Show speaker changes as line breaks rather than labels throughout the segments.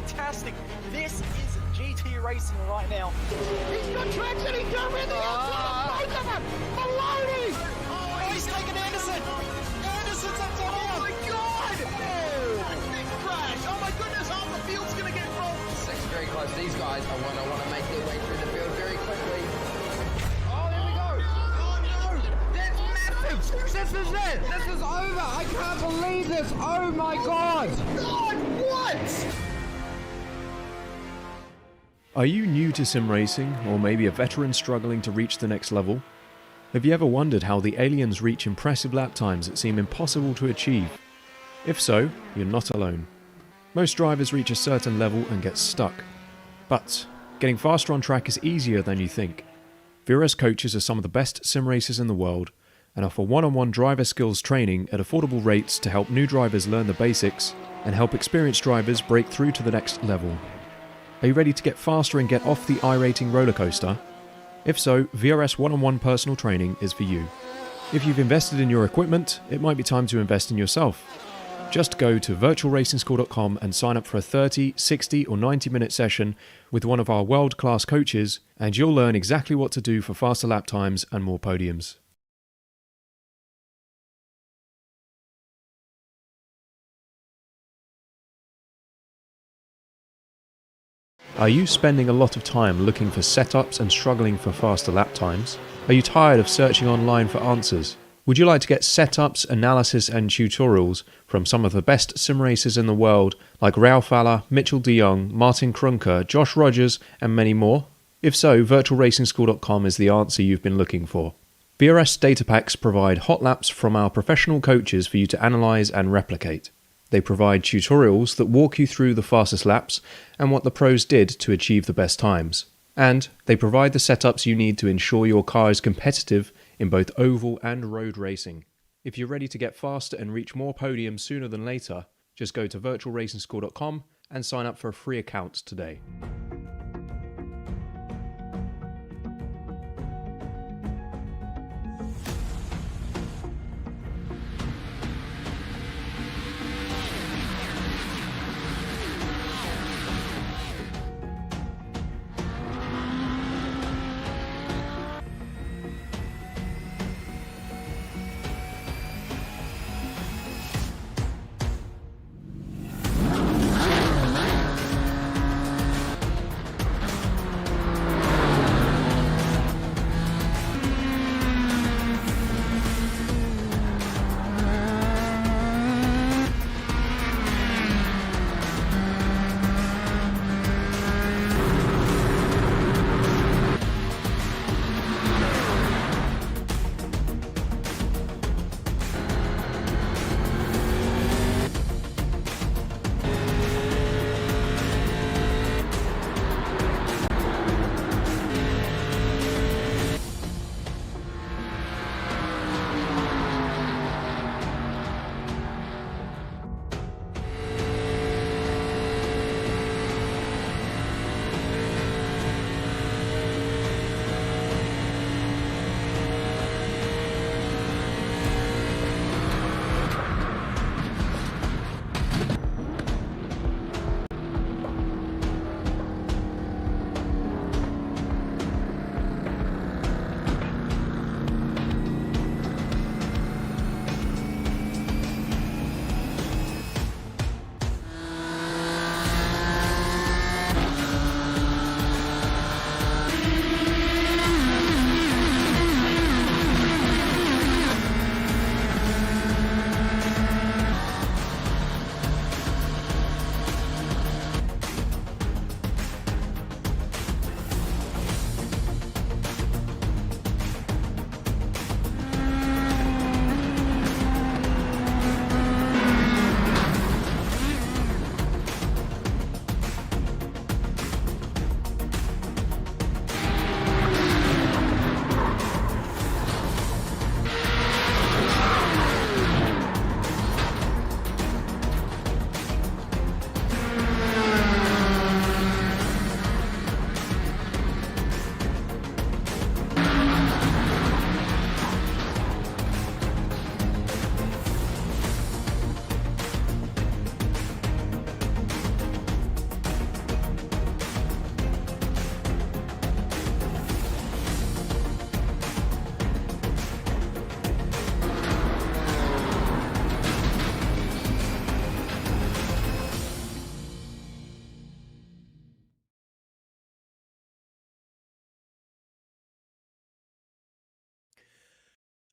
fantastic. This is GT racing right now.
He's got traction, he's got with the outside, both of them! Maloney!
Oh, he's taken Anderson! Anderson's up top!
Oh my god! Oh. Big crash! Oh my goodness, half the field's gonna get rolled!
Six very close. These guys are want to make their way through the field very quickly. Oh, there we go! Oh no! That's massive! This is it! This is over! I can't believe this! Oh my god!
God, what?
Are you new to sim racing, or maybe a veteran struggling to reach the next level? Have you ever wondered how the aliens reach impressive lap times that seem impossible to achieve? If so, you're not alone. Most drivers reach a certain level and get stuck. But getting faster on track is easier than you think. VRS coaches are some of the best sim racers in the world and offer one-on-one driver skills training at affordable rates to help new drivers learn the basics and help experienced drivers break through to the next level. Are you ready to get faster and get off the iRacing roller coaster? If so, VRS one-on-one personal training is for you. If you've invested in your equipment, it might be time to invest in yourself. Just go to virtualracingschool.com and sign up for a 30, 60 or 90-minute session with one of our world-class coaches, and you'll learn exactly what to do for faster lap times and more podiums. Are you spending a lot of time looking for setups and struggling for faster lap times? Are you tired of searching online for answers? Would you like to get setups, analysis and tutorials from some of the best sim racers in the world like Ralph Alla, Mitchell de Jong, Martin Krunker, Josh Rogers and many more? If so, virtualracingschool.com is the answer you've been looking for. VRS data packs provide hot laps from our professional coaches for you to analyse and replicate. They provide tutorials that walk you through the fastest laps and what the pros did to achieve the best times. And they provide the setups you need to ensure your car is competitive in both oval and road racing. If you're ready to get faster and reach more podiums sooner than later, just go to virtualracingschool.com and sign up for a free account today.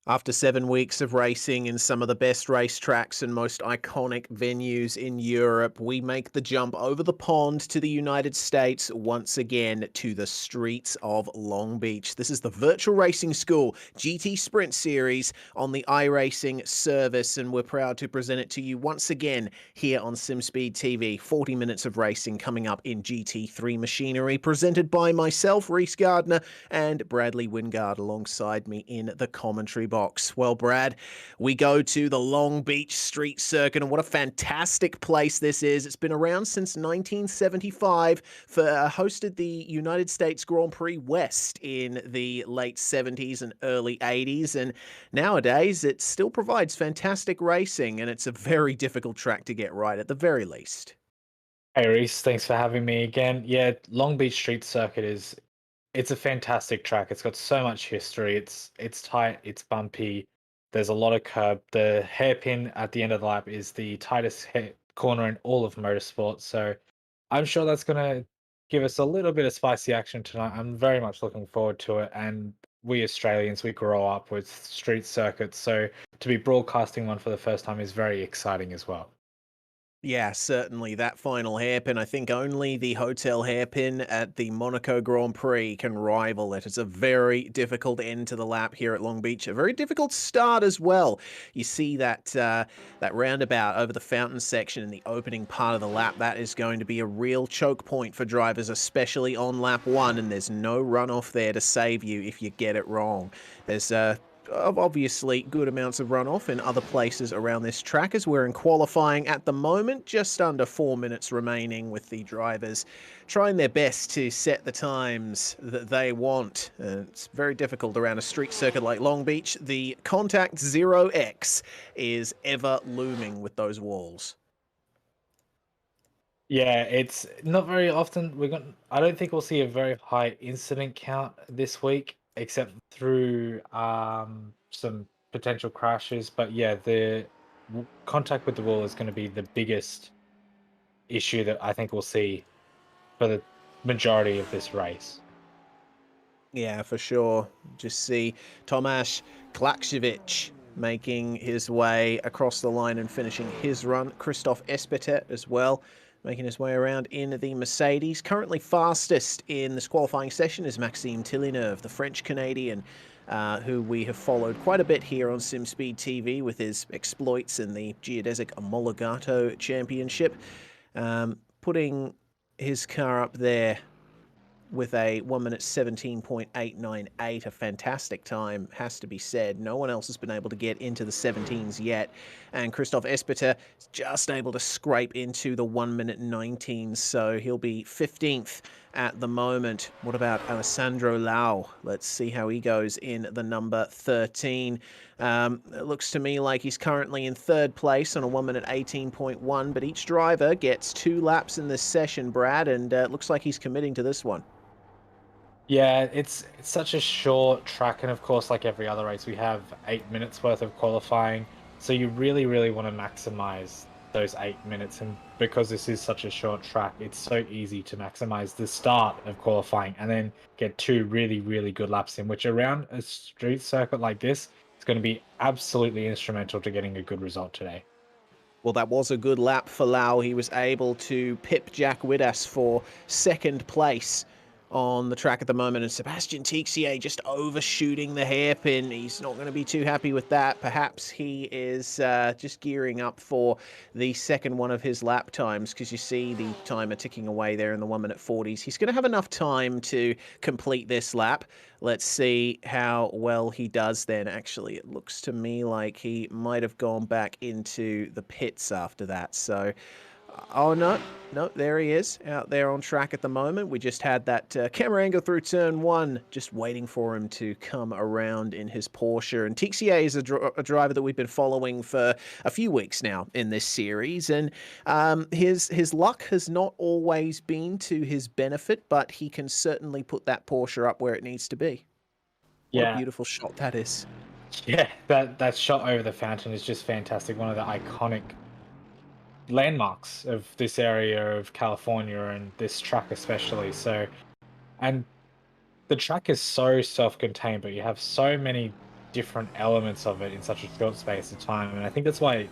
After 7 weeks of racing in some of the best racetracks and most iconic venues in Europe, we make the jump over the pond to the United States once again to the streets of Long Beach. This is the Virtual Racing School GT Sprint Series on the iRacing service, and we're proud to present it to you once again here on SimSpeed TV. 40 minutes of racing coming up in GT3 machinery, presented by myself, Reese Gardner, and Bradley Wingard alongside me in the commentary box. Well, Brad, we go to the Long Beach Street Circuit, and what a fantastic place this is. It's been around since 1975, hosted the United States Grand Prix West in the late 70s and early 80s, and nowadays it still provides fantastic racing, and it's a very difficult track to get right at the very least.
Hey Reese, thanks for having me again. Yeah, Long Beach Street Circuit it's a fantastic track. It's got so much history. It's tight, it's bumpy. There's a lot of curb. The hairpin at the end of the lap is the tightest corner in all of motorsport. So I'm sure that's going to give us a little bit of spicy action tonight. I'm very much looking forward to it. And we Australians, we grow up with street circuits. So to be broadcasting one for the first time is very exciting as well.
Yeah, certainly. That final hairpin, I think only the hotel hairpin at the Monaco Grand Prix can rival it. It's a very difficult end to the lap here at Long Beach. A very difficult start as well. You see that roundabout over the fountain section in the opening part of the lap. That is going to be a real choke point for drivers, especially on lap 1, and there's no runoff there to save you if you get it wrong. There's obviously good amounts of runoff in other places around this track as we're in qualifying at the moment. Just under 4 minutes remaining, with the drivers trying their best to set the times that they want. It's very difficult around a street circuit like Long Beach. The Contact 0X is ever looming with those walls.
Yeah, it's not very often I don't think we'll see a very high incident count this week, except through some potential crashes. But yeah, the contact with the wall is going to be the biggest issue that I think we'll see for the majority of this race.
Yeah, for sure. Just see Tomasz Klakshevich making his way across the line and finishing his run. Christoph Espetet as well, making his way around in the Mercedes. Currently fastest in this qualifying session is Maxime Tillineuve, the French-Canadian, who we have followed quite a bit here on SimSpeed TV with his exploits in the Geodesic Omologato Championship. Putting his car up there with a 1 minute 17.898, a fantastic time, has to be said. No one else has been able to get into the 17s yet, and Christoph Espeter is just able to scrape into the 1 minute 19, so he'll be 15th at the moment. What about Alessandro Lau? Let's see how he goes in the number 13. It looks to me like he's currently in third place on a 1 minute 18.1, but each driver gets 2 laps in this session, Brad, and it looks like he's committing to this one.
Yeah, it's such a short track, and of course, like every other race, we have 8 minutes worth of qualifying. So you really, really want to maximize those 8 minutes, and because this is such a short track, it's so easy to maximize the start of qualifying and then get 2 really, really good laps in, which around a street circuit like this is going to be absolutely instrumental to getting a good result today.
Well, that was a good lap for Lau. He was able to pip Jack Widas for second place on the track at the moment, and Sebastian Tixier just overshooting the hairpin. He's not going to be too happy with that. Perhaps he is just gearing up for the second one of his lap times, because you see the timer ticking away there in the 1 minute 40s. He's going to have enough time to complete this lap. Let's see how well he does then. Actually, it looks to me like he might have gone back into the pits after that, so oh, no, there he is, out there on track at the moment. We just had that camera angle through turn 1, just waiting for him to come around in his Porsche. And Tixier is a driver that we've been following for a few weeks now in this series, and his luck has not always been to his benefit, but he can certainly put that Porsche up where it needs to be. What a beautiful shot that is.
Yeah, that shot over the fountain is just fantastic. One of the iconic landmarks of this area of California and this track especially. So, and the track is so self-contained, but you have so many different elements of it in such a short space of time. And I think that's why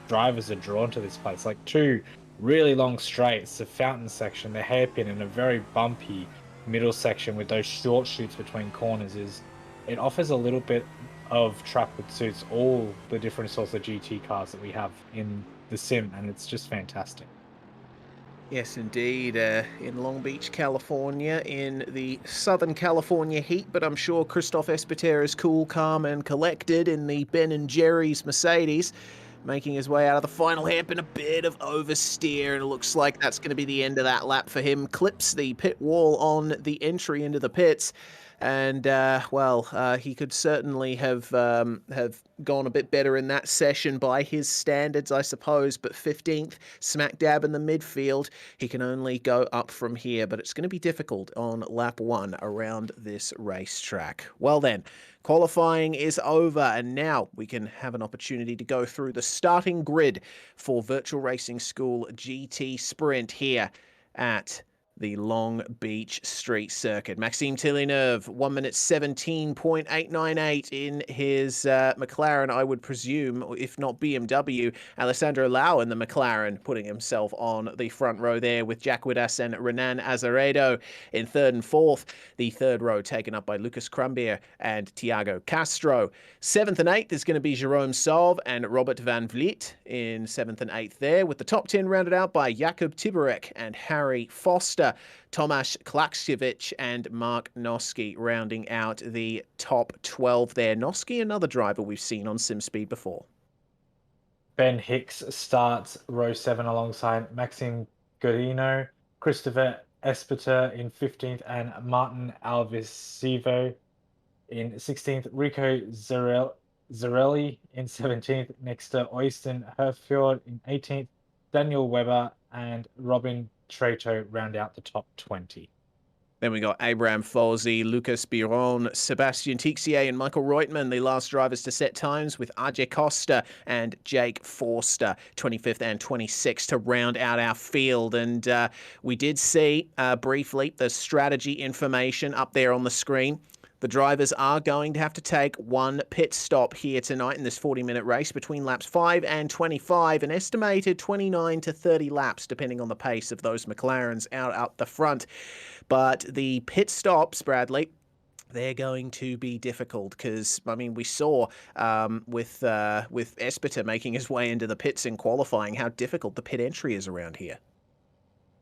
drivers are drawn to this place. Like two really long straights, the fountain section, the hairpin, and a very bumpy middle section with those short shoots between corners it offers a little bit of track that suits all the different sorts of GT cars that we have in the sim, and it's just fantastic.
Yes, indeed. In Long Beach, California, in the Southern California heat, but I'm sure Christoph Espeter is cool, calm, and collected in the Ben and Jerry's Mercedes, making his way out of the final hairpin. A bit of oversteer, and it looks like that's going to be the end of that lap for him. Clips the pit wall on the entry into the pits. And he could certainly have gone a bit better in that session by his standards, I suppose. But 15th, smack dab in the midfield, he can only go up from here. But it's going to be difficult on lap 1 around this racetrack. Well then, qualifying is over, and now we can have an opportunity to go through the starting grid for Virtual Racing School GT Sprint here at the Long Beach Street Circuit. Maxime Villeneuve, 1 minute 17.898 in his McLaren, I would presume, if not BMW. Alessandro Lau in the McLaren, putting himself on the front row there with Jack Widas and Renan Azaredo in third and fourth. The third row taken up by Lucas Crumbier and Thiago Castro. 7th and 8th is going to be Jerome Sauve and Robert Van Vliet in 7th and 8th there, with the top 10 rounded out by Jakub Tiborek and Harry Foster. Tomasz Klaksiewicz and Mark Noski rounding out the top 12 there. Noski, another driver we've seen on SimSpeed before.
Ben Hicks starts row 7 alongside Maxime Godino, Christopher Espeter in 15th, and Martin Alvisivo in 16th. Rico Zarelli in 17th, next to Oystein Herfjord in 18th. Daniel Weber and Robin Treto round out the top 20.
Then we got Abraham Folzi, Lucas Biron, Sebastian Tixier, and Michael Reutmann, the last drivers to set times, with Ajay Costa and Jake Forster, 25th and 26th, to round out our field. And we did see briefly the strategy information up there on the screen. The drivers are going to have to take one pit stop here tonight in this 40-minute race between laps 5 and 25, an estimated 29 to 30 laps, depending on the pace of those McLarens out up the front. But the pit stops, Bradley, they're going to be difficult because, I mean, we saw with Espeter making his way into the pits in qualifying how difficult the pit entry is around here.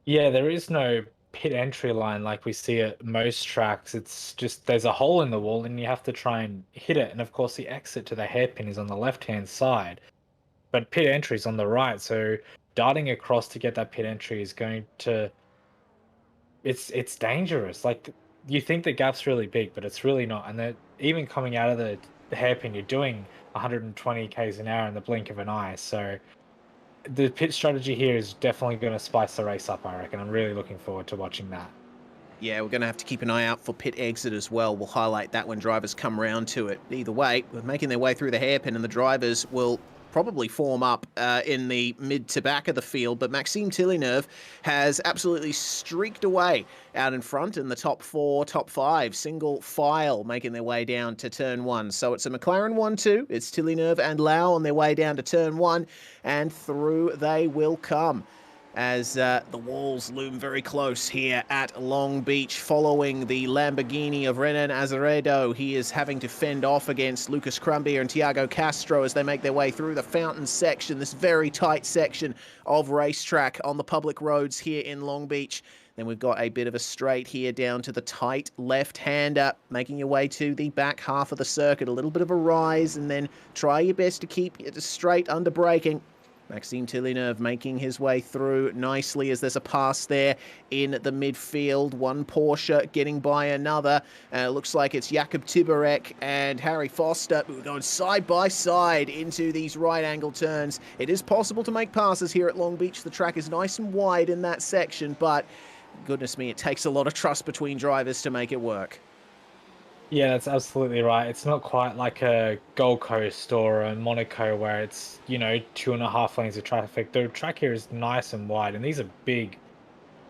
Yeah, there is no pit entry line like we see at most tracks. It's just there's a hole in the wall and you have to try and hit it. And of course, the exit to the hairpin is on the left-hand side, but pit entry is on the right. So darting across to get that pit entry is going to it's dangerous. Like you think the gap's really big, but it's really not. And then even coming out of the hairpin, you're doing 120 k's an hour in the blink of an eye. So the pit strategy here is definitely going to spice the race up, I reckon. I'm really looking forward to watching that.
Yeah, we're going to have to keep an eye out for pit exit as well. We'll highlight that when drivers come round to it. Either way, we're making their way through the hairpin, and the drivers will probably form up in the mid to back of the field, but Maxime Villeneuve has absolutely streaked away out in front in the top 4, top 5, single file, making their way down to turn 1. So it's a McLaren 1-2. It's Villeneuve and Lau on their way down to turn 1, and through they will come as the walls loom very close here at Long Beach, following the Lamborghini of Renan Azaredo. He is having to fend off against Lucas Crumbier and Thiago Castro as they make their way through the fountain section, this very tight section of racetrack on the public roads here in Long Beach. Then we've got a bit of a straight here down to the tight left-hander, making your way to the back half of the circuit. A little bit of a rise, and then try your best to keep it straight under braking. Maxime Villeneuve making his way through nicely as there's a pass there in the midfield. One Porsche getting by another. Looks like it's Jakub Tiborek and Harry Foster who are going side by side into these right angle turns. It is possible to make passes here at Long Beach. The track is nice and wide in that section, but goodness me, it takes a lot of trust between drivers to make it work.
Yeah, that's absolutely right. It's not quite like a Gold Coast or a Monaco where it's, 2.5 lanes of traffic. The track here is nice and wide, and these are big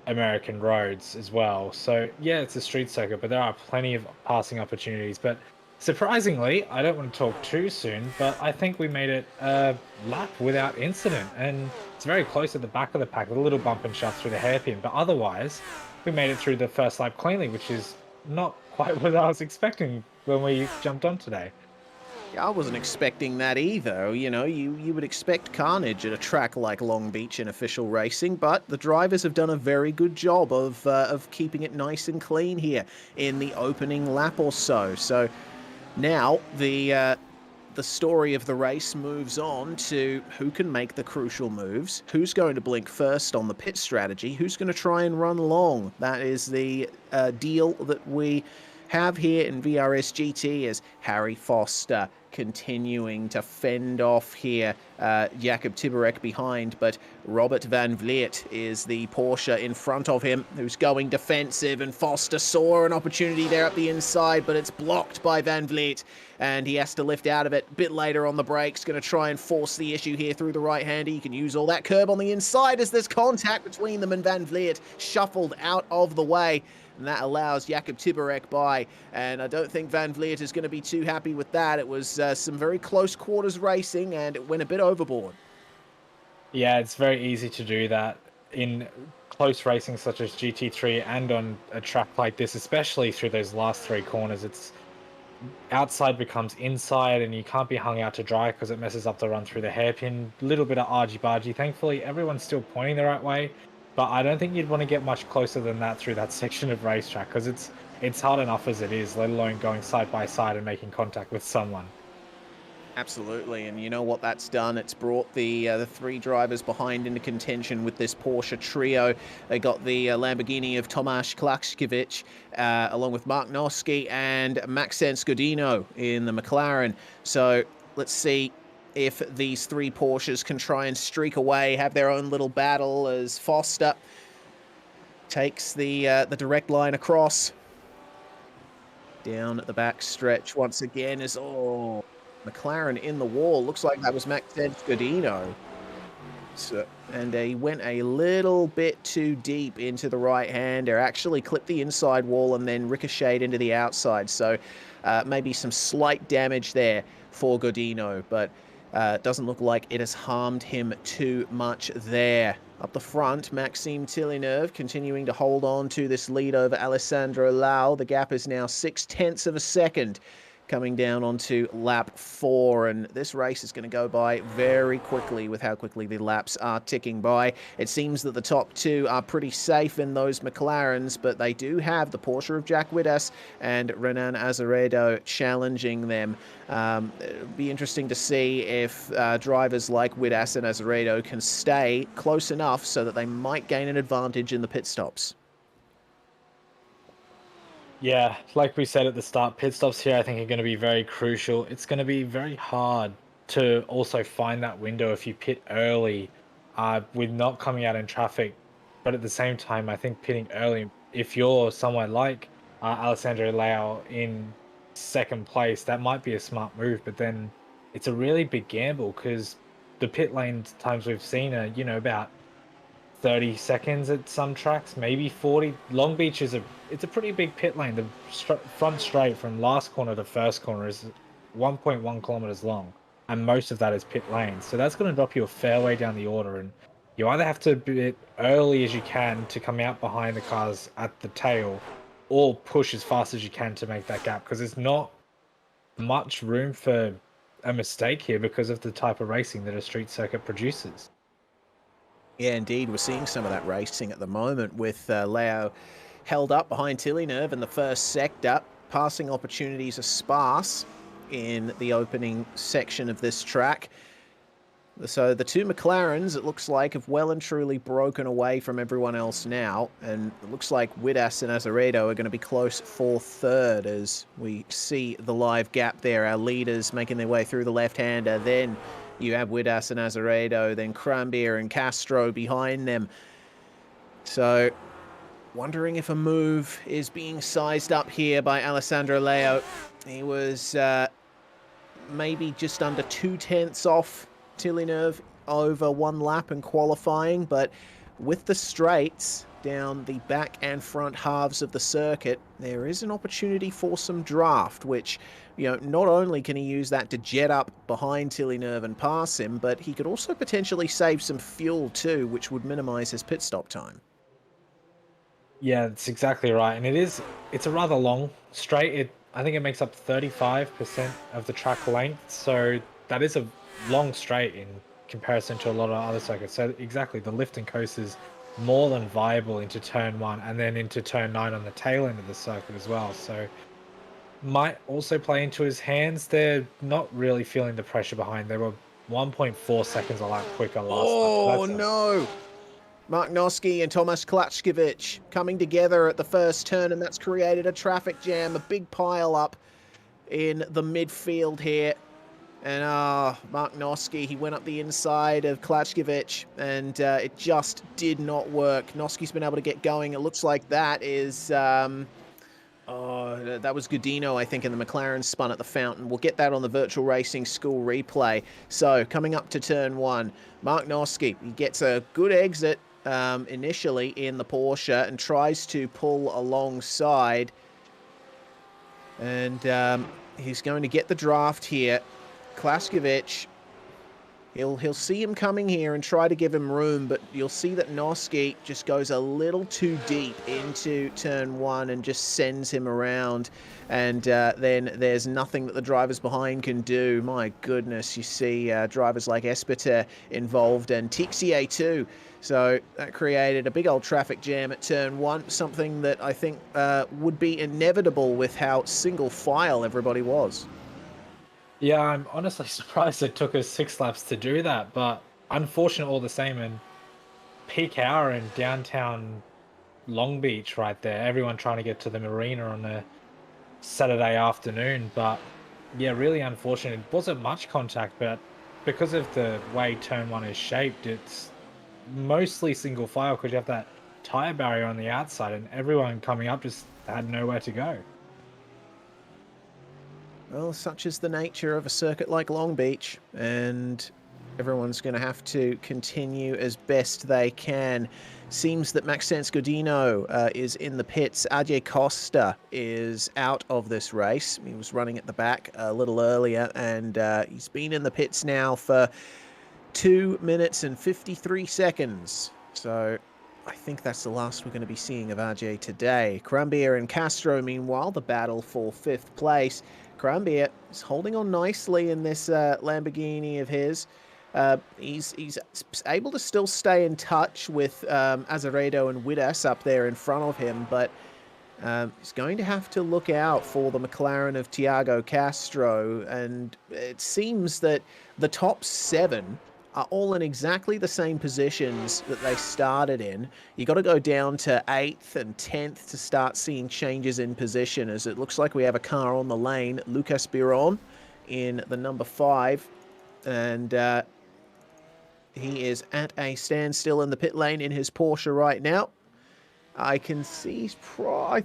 American roads as well. So, yeah, it's a street circuit, but there are plenty of passing opportunities. But Surprisingly, I don't want to talk too soon, but I think we made it a lap without incident, and it's very close at the back of the pack with a little bump and shove through the hairpin. But otherwise, we made it through the first lap cleanly, which is not quite what I was expecting when we jumped on today.
Yeah, I wasn't expecting that either. You know, you would expect carnage at a track like Long Beach in official racing, but the drivers have done a very good job of keeping it nice and clean here in the opening lap or so. So now the story of the race moves on to who can make the crucial moves, who's going to blink first on the pit strategy, who's going to try and run long. That is the deal that we have here in VRS GT as Harry Foster continuing to fend off here, Jakob Tiberek behind, but Robert Van Vliet is the Porsche in front of him who's going defensive, and Foster saw an opportunity there at the inside, but it's blocked by Van Vliet, and he has to lift out of it a bit later on the brakes, going to try and force the issue here through the right-hander. You can use all that curb on the inside as there's contact between them, and Van Vliet shuffled out of the way. And that allows Jakob Tiberek by, and I don't think Van Vliet is going to be too happy with that. It was some very close quarters racing, and it went a bit overboard.
Yeah, it's very easy to do that in close racing such as GT3 and on a track like this, especially through those last three corners. It's outside becomes inside, and you can't be hung out to dry because it messes up the run through the hairpin. Little bit of argy-bargy. Thankfully, everyone's still pointing the right way, but I don't think you'd want to get much closer than that through that section of racetrack because it's hard enough as it is, let alone going side by side and making contact with someone.
Absolutely, and you know what that's done? It's brought the three drivers behind into contention with this Porsche trio. They got the Lamborghini of Tomasz Klakskiewicz, along with Mark Noski and Maxence Godino in the McLaren. So let's see if these three Porsches can try and streak away, have their own little battle as Foster takes the direct line across. Down at the back stretch once again is, McLaren in the wall. Looks like that was Maxence Godino. So, and he went a little bit too deep into the right-hander, actually clipped the inside wall and then ricocheted into the outside. So maybe some slight damage there for Godino, but doesn't look like it has harmed him too much there. Up the front, Maxime Villeneuve continuing to hold on to this lead over Alessandro Lau. The gap is now 0.6 of a second. Coming down onto lap 4, and this race is going to go by very quickly with how quickly the laps are ticking by. It seems that the top two are pretty safe in those McLarens, but they do have the Porsche of Jack Widas and Renan Azeredo challenging them. It'll be interesting to see if drivers like Widas and Azeredo can stay close enough so that they might gain an advantage in the pit stops.
Yeah, like we said at the start, pit stops here I think are going to be very crucial. It's going to be very hard to also find that window if you pit early with not coming out in traffic. But at the same time, I think pitting early, if you're somewhere like Alessandro Lau in second place, that might be a smart move. But then it's a really big gamble because the pit lane times we've seen are, about 30 seconds at some tracks, maybe 40. Long Beach it's a pretty big pit lane. The front straight from last corner to first corner is 1.1 kilometers long, and most of that is pit lane. So that's going to drop you a fair way down the order, and you either have to pit early as you can to come out behind the cars at the tail, or push as fast as you can to make that gap, because there's not much room for a mistake here because of the type of racing that a street circuit produces.
Yeah, indeed. We're seeing some of that racing at the moment with Lau held up behind Villeneuve in the first sector. Passing opportunities are sparse in the opening section of this track. So the two McLarens, it looks like, have well and truly broken away from everyone else now. And it looks like Widas and Azeredo are going to be close for third as we see the live gap there. Our leaders making their way through the left-hander. Then you have Widas and Azeredo, then Crambier and Castro behind them. So, wondering if a move is being sized up here by Alessandro Lau. He was maybe just under 0.2 off Villeneuve over one lap in qualifying, but with the straights, down the back and front halves of the circuit, there is an opportunity for some draft, which, you know, not only can he use that to jet up behind Villeneuve and pass him, but he could also potentially save some fuel too, which would minimize his pit stop time.
Yeah, that's exactly right. And it's a rather long straight. I think it makes up 35% of the track length. So that is a long straight in comparison to a lot of other circuits. So exactly, the lift and coast is more than viable into turn 1 and then into turn 9 on the tail end of the circuit as well. So might also play into his hands. They're not really feeling the pressure behind. They were 1.4 seconds a lap quicker last lap.
Oh, no! Mark Noski and Tomasz Klatschkevich coming together at the first turn, and that's created a traffic jam, a big pile up in the midfield here. And Mark Noski, he went up the inside of Klatschkevich, and it just did not work. Noski's been able to get going. It looks like that is... that was Godino, I think, and the McLaren spun at the fountain. We'll get that on the Virtual Racing School replay. So, coming up to turn 1, Mark Noski, he gets a good exit initially in the Porsche and tries to pull alongside. And he's going to get the draft here. Klatschkevich, he'll see him coming here and try to give him room, but you'll see that Noski just goes a little too deep into turn 1 and just sends him around. And then there's nothing that the drivers behind can do. My goodness, you see drivers like Espeter involved and Tixier too. So that created a big old traffic jam at turn 1, something that I think would be inevitable with how single file everybody was.
Yeah, I'm honestly surprised it took us 6 laps to do that, but unfortunate all the same. And peak hour in downtown Long Beach right there, everyone trying to get to the marina on a Saturday afternoon. But yeah, really unfortunate. It wasn't much contact, but because of the way turn 1 is shaped, it's mostly single file because you have that tire barrier on the outside, and everyone coming up just had nowhere to go.
Well, such is the nature of a circuit like Long Beach, and everyone's going to have to continue as best they can. Seems that Maxence Godino is in the pits. Ajay Costa is out of this race. He was running at the back a little earlier, and he's been in the pits now for 2 minutes and 53 seconds. So I think that's the last we're going to be seeing of Ajay today. Crambier and Castro, meanwhile, the battle for 5th place. Crambier is holding on nicely in this Lamborghini of his. He's able to still stay in touch with Azeredo and Widas up there in front of him, but he's going to have to look out for the McLaren of Thiago Castro, and it seems that the top 7 are all in exactly the same positions that they started in. You got to go down to 8th and 10th to start seeing changes in position, as it looks like we have a car on the lane. Lucas Biron in the number 5, and he is at a standstill in the pit lane in his Porsche right now. I can see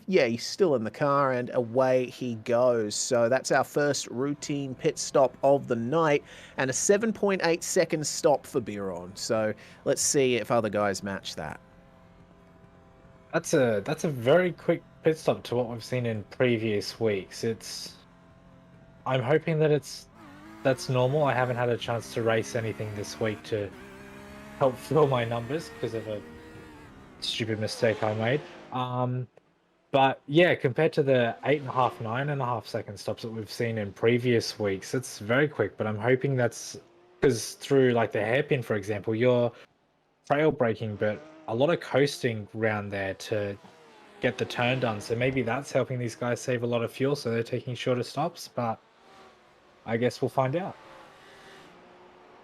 he's still in the car, and away he goes. So that's our first routine pit stop of the night, and a 7.8 second stop for Biron. So let's see if other guys match that.
That's a very quick pit stop to what we've seen in previous weeks. I'm hoping that that's normal. I haven't had a chance to race anything this week to help fill my numbers because of a stupid mistake I made. But yeah, compared to the 8.5, 9.5 second stops that we've seen in previous weeks, it's very quick. But I'm hoping that's because through like the hairpin, for example, you're trail braking, but a lot of coasting around there to get the turn done. So maybe that's helping these guys save a lot of fuel, so they're taking shorter stops. But I guess we'll find out.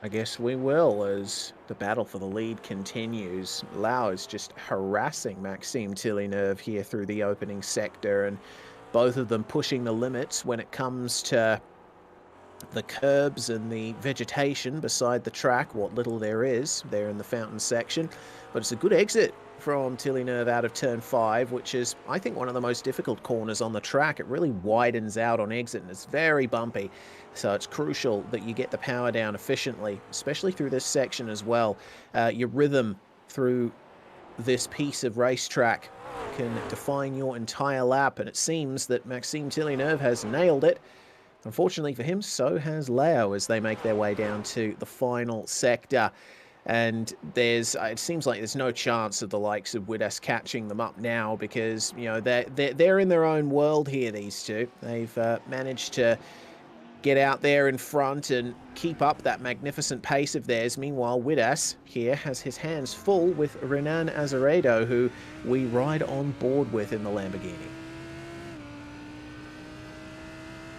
I guess we will, as the battle for the lead continues. Lau is just harassing Maxime Villeneuve here through the opening sector, and both of them pushing the limits when it comes to the curbs and the vegetation beside the track, what little there is there in the fountain section. But it's a good exit from Villeneuve out of turn 5, which is, I think, one of the most difficult corners on the track. It really widens out on exit, and it's very bumpy. So it's crucial that you get the power down efficiently, especially through this section as well. Your rhythm through this piece of racetrack can define your entire lap, and it seems that Maxime Villeneuve has nailed it. Unfortunately for him, so has Leo as they make their way down to the final sector. And it seems like there's no chance of the likes of Widas catching them up now, because they're in their own world here. These two, they've managed to get out there in front and keep up that magnificent pace of theirs. Meanwhile, Widas here has his hands full with Renan Azeredo, who we ride on board with in the Lamborghini.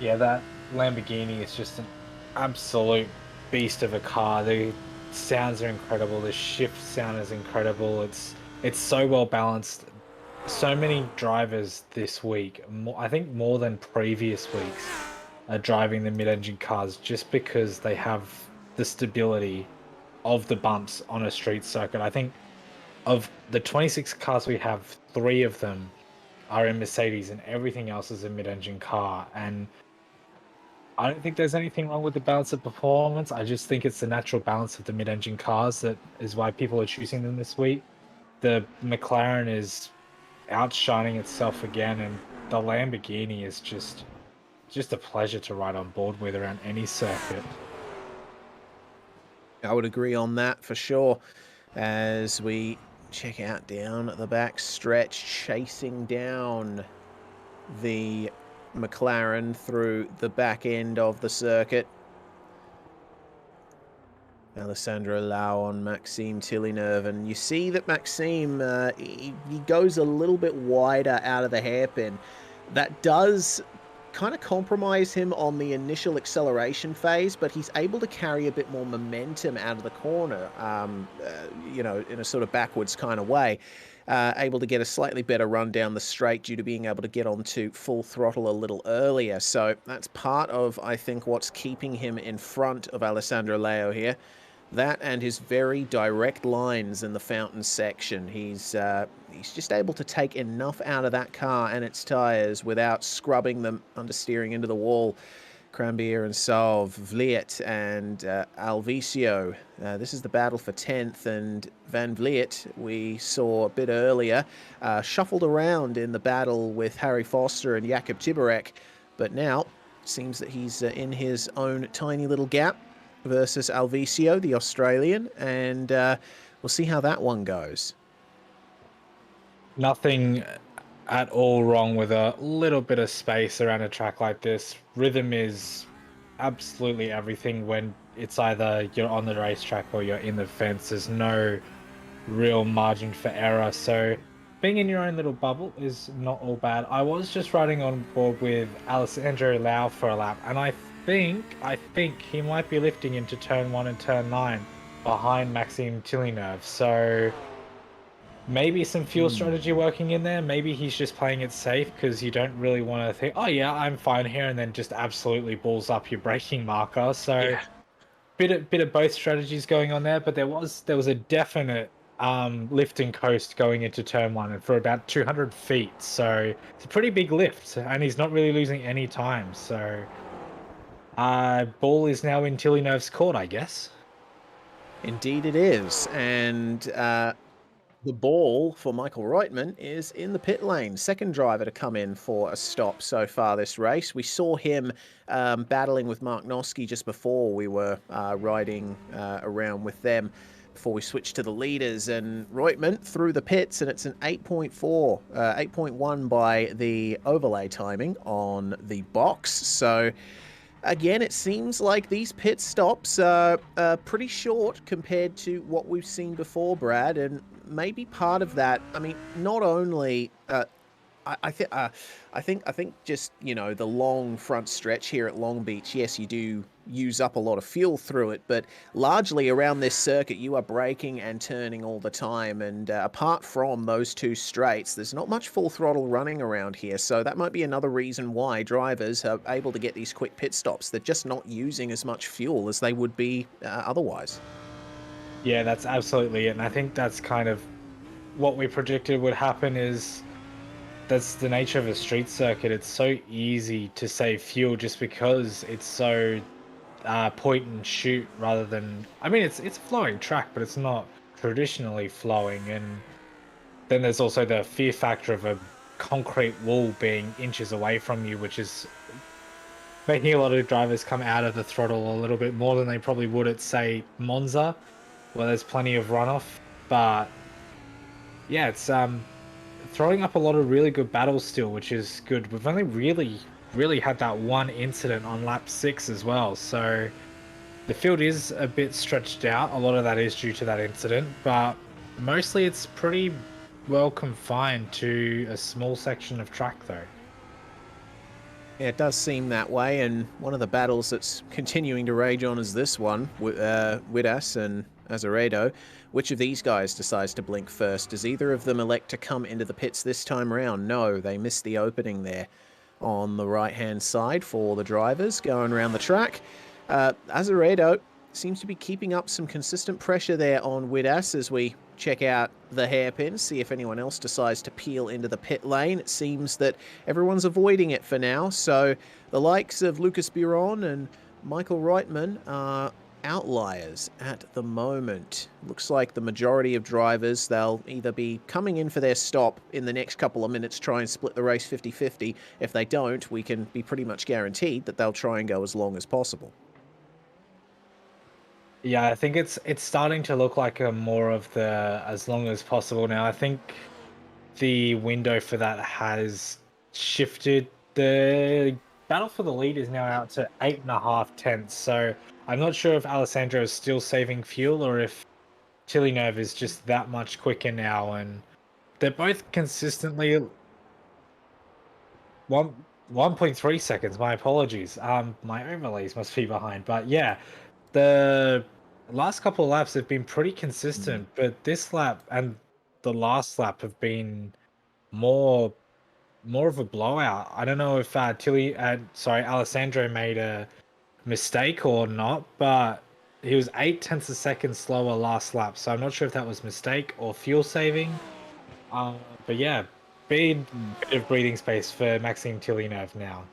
Yeah, that Lamborghini is just an absolute beast of a car. The sounds are incredible. The shift sound is incredible. It's so well balanced. So many drivers this week, I think more than previous weeks, are driving the mid-engine cars just because they have the stability of the bumps on a street circuit. I think of the 26 cars we have, 3 of them are in Mercedes and everything else is a mid-engine car. And I don't think there's anything wrong with the balance of performance. I just think it's the natural balance of the mid-engine cars that is why people are choosing them this week. The McLaren is outshining itself again, and the Lamborghini is just a pleasure to ride on board with around any circuit.
I would agree on that for sure. As we check out down the back stretch, chasing down the McLaren through the back end of the circuit. Alessandro Lau on Maxime Villeneuve, and you see that Maxime, he goes a little bit wider out of the hairpin. That does kind of compromise him on the initial acceleration phase, but he's able to carry a bit more momentum out of the corner, in a sort of backwards kind of way. Able to get a slightly better run down the straight due to being able to get onto full throttle a little earlier. So that's part of, I think, what's keeping him in front of Alessandro Leo here. That and his very direct lines in the fountain section. He's just able to take enough out of that car and its tyres without scrubbing them, understeering into the wall. Crambier and Salve, Vliet and Alvicio. This is the battle for 10th, and Van Vliet, we saw a bit earlier, shuffled around in the battle with Harry Foster and Jakob Tiborek, but now seems that he's in his own tiny little gap versus Alvicio, the Australian, and we'll see how that one goes.
Nothing at all wrong with a little bit of space around a track like this. Rhythm is absolutely everything when it's either you're on the racetrack or you're in the fence. There's no real margin for error, so being in your own little bubble is not all bad. I was just riding on board with Alessandro Lau for a lap, and I think he might be lifting into turn 1 and turn 9 behind Maxime Villeneuve. So maybe some fuel strategy working in there. Maybe he's just playing it safe because you don't really want to think, oh yeah, I'm fine here, and then just absolutely balls up your braking marker. So yeah. Bit of both strategies going on there, but there was a definite lift and coast going into turn 1 and for about 200 feet. So it's a pretty big lift, and he's not really losing any time. So ball is now in Villeneuve's court, I guess.
Indeed it is, and the ball for Michael Reutemann is in the pit lane. Second driver to come in for a stop so far this race. We saw him battling with Mark Noski just before we were riding around with them, before we switched to the leaders, and Reutemann through the pits, and it's an 8.1 by the overlay timing on the box. So again, it seems like these pit stops are pretty short compared to what we've seen before, Brad, and maybe part of that, I mean, not only I think just, the long front stretch here at Long Beach, yes, you do use up a lot of fuel through it, but largely around this circuit, you are braking and turning all the time, and apart from those two straights, there's not much full throttle running around here, so that might be another reason why drivers are able to get these quick pit stops. They're just not using as much fuel as they would be otherwise.
Yeah, that's absolutely it, and I think that's kind of what we predicted would happen. Is that's the nature of a street circuit. It's so easy to save fuel just because it's so point and shoot rather than, I mean, it's a flowing track, but it's not traditionally flowing, and then there's also the fear factor of a concrete wall being inches away from you, which is making a lot of drivers come out of the throttle a little bit more than they probably would at, say, Monza, where there's plenty of runoff. But yeah, it's throwing up a lot of really good battles still, which is good. We've only really had that one incident on lap 6 as well, so the field is a bit stretched out. A lot of that is due to that incident, but mostly it's pretty well confined to a small section of track though.
Yeah, it does seem that way, and one of the battles that's continuing to rage on is this one, Widas and Azeredo. Which of these guys decides to blink first? Does either of them elect to come into the pits this time round? No, they missed the opening there on the right-hand side for the drivers going around the track. Azeredo seems to be keeping up some consistent pressure there on Widas as we check out the hairpin, see if anyone else decides to peel into the pit lane. It seems that everyone's avoiding it for now, so the likes of Lucas Biron and Michael Reitman are outliers at the moment. Looks like the majority of drivers, they'll either be coming in for their stop in the next couple of minutes, try and split the race 50-50. If they don't, we can be pretty much guaranteed that they'll try and go as long as possible.
Yeah, I think it's starting to look like a more of the as long as possible now. I think the window for that has shifted. The battle for the lead is now out to 8.5 tenths, so I'm not sure if Alessandro is still saving fuel or if Villeneuve is just that much quicker now, and they're both consistently 1.3 seconds. My apologies. My overlays must be behind, but yeah, the last couple of laps have been pretty consistent, but this lap and the last lap have been more of a blowout. I don't know if Alessandro made a mistake or not, but he was 8 tenths of a second slower last lap, so I'm not sure if that was mistake or fuel saving. But yeah, bit of breathing space for Maxime Villeneuve now.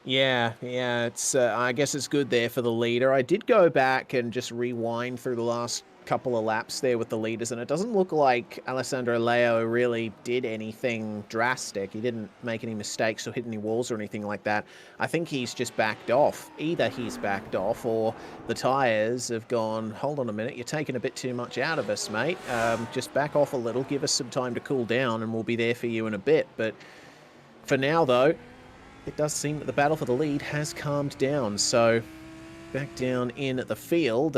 Yeah, it's I guess it's good there for the leader. I did go back and just rewind through the last couple of laps there with the leaders, and it doesn't look like Alessandro Leo really did anything drastic. He didn't make any mistakes or hit any walls or anything like that. I think he's just backed off. Either he's backed off or the tyres have gone, hold on a minute, you're taking a bit too much out of us, mate. Just back off a little, give us some time to cool down, and we'll be there for you in a bit. But for now, though, it does seem that the battle for the lead has calmed down, so back down in the field,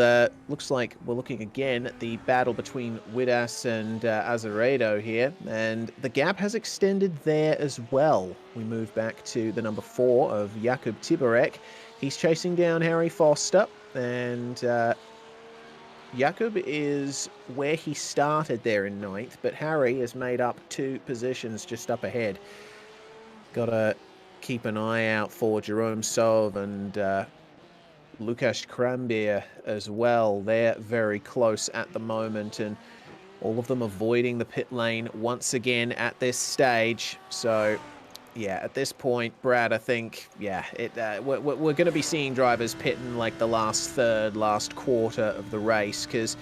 looks like we're looking again at the battle between Widas and Azeredo here, and the gap has extended there as well. We move back to the number 4 of Jakub Tiborek. He's chasing down Harry Foster, and Jakub is where he started there in 9th, but Harry has made up 2 positions just up ahead. Gotta keep an eye out for Jerome Sauve and Lukáš Krambier as well. They're very close at the moment, and all of them avoiding the pit lane once again at this stage. So yeah, at this point, Brad, I think, yeah, we're going to be seeing drivers pitting like the last third, last quarter of the race, because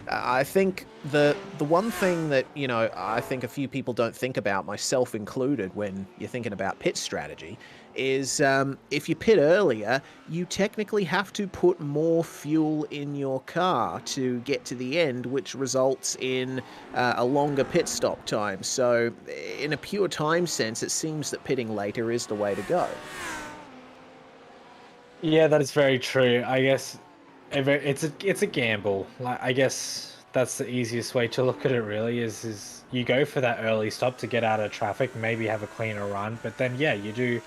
I think the one thing that, you know, I think a few people don't think about, myself included, when you're thinking about pit strategy, is if you pit earlier, you technically have to put more fuel in your car to get to the end, which results in a longer pit stop time. So in a pure time sense, it seems that pitting later is the way to go.
Yeah, that is very true. I guess it's a gamble. Like, I guess that's the easiest way to look at it, really, is you go for that early stop to get out of traffic, maybe have a cleaner run, but then yeah, you do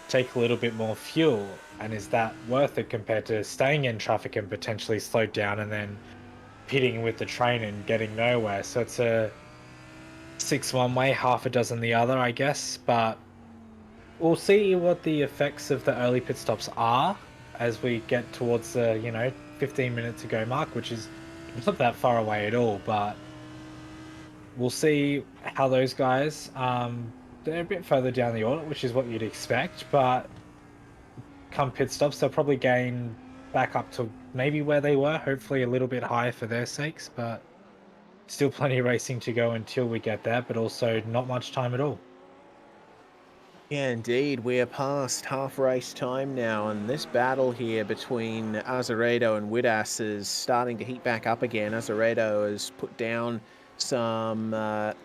take a little bit more fuel, and is that worth it compared to staying in traffic and potentially slowed down and then pitting with the train and getting nowhere? So it's a 6 one way, half a dozen the other, I guess, but we'll see what the effects of the early pit stops are as we get towards the 15 minutes to go mark, which is not that far away at all, but we'll see how those guys, they're a bit further down the order, which is what you'd expect, but come pit stops, they'll probably gain back up to maybe where they were, hopefully a little bit higher for their sakes, but still plenty of racing to go until we get there, but also not much time at all.
Yeah, indeed. We are past half race time now, and this battle here between Azeredo and Widas is starting to heat back up again. Azeredo has put down some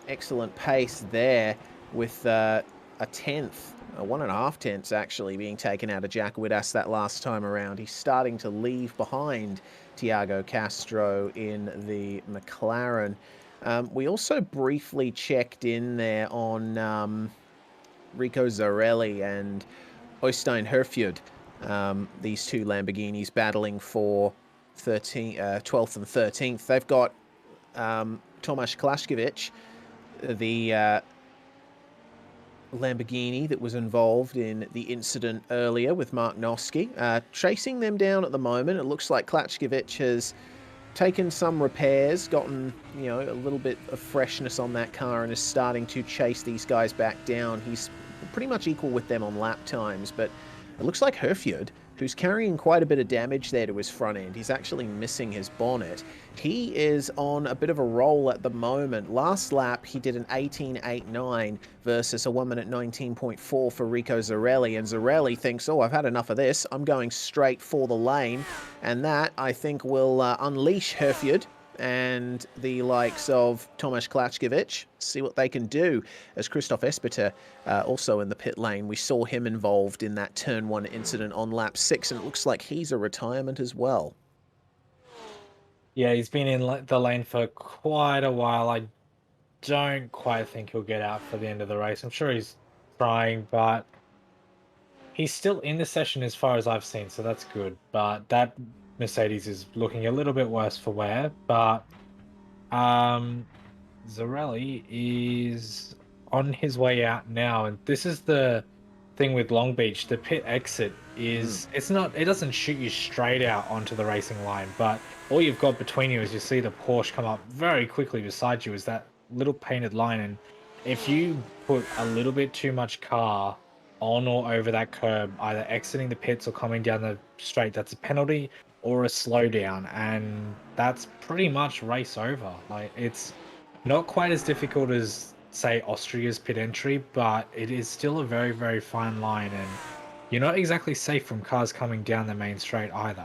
excellent pace there with a tenth, 1.5 tenths actually, being taken out of Jack Widas that last time around. He's starting to leave behind Tiago Castro in the McLaren. We also briefly checked in there on Rico Zarelli and Oystein Herfjord, these two Lamborghinis battling for 12th and 13th. They've got Tomasz Klašković, the Lamborghini that was involved in the incident earlier with Mark Noski, chasing them down at the moment. It looks like Klašković has taken some repairs, gotten, you know, a little bit of freshness on that car and is starting to chase these guys back down. He's pretty much equal with them on lap times, but it looks like Herfjord, who's carrying quite a bit of damage there to his front end. He's actually missing his bonnet. He is on a bit of a roll at the moment. Last lap, he did an 18.89 versus a 1 minute 19.4 for Rico Zarelli, and Zarelli thinks, oh, I've had enough of this. I'm going straight for the lane, and that, I think, will unleash Herfjord and the likes of Tomasz Klašković, see what they can do. As Christoph Espeter, also in the pit lane, we saw him involved in that turn 1 incident on lap 6, and it looks like he's a retirement as well.
Yeah, he's been in the lane for quite a while. I don't quite think he'll get out for the end of the race. I'm sure he's trying, but he's still in the session as far as I've seen, so that's good. But that Mercedes is looking a little bit worse for wear. But Zarelli is on his way out now, and this is the thing with Long Beach. The pit exit is it doesn't shoot you straight out onto the racing line, but all you've got between you is you see the Porsche come up very quickly beside you is that little painted line, and if you put a little bit too much car on or over that curb, either exiting the pits or coming down the straight, that's a penalty or a slowdown, and that's pretty much race over. Like, it's not quite as difficult as, say, Austria's pit entry, but it is still a very, very fine line, and you're not exactly safe from cars coming down the main straight either.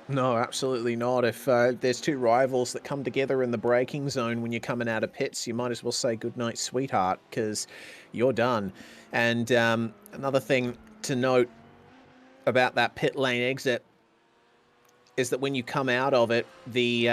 No, absolutely not. If there's two rivals that come together in the braking zone when you're coming out of pits, you might as well say goodnight, sweetheart, because you're done. And another thing to note about that pit lane exit is that when you come out of it, the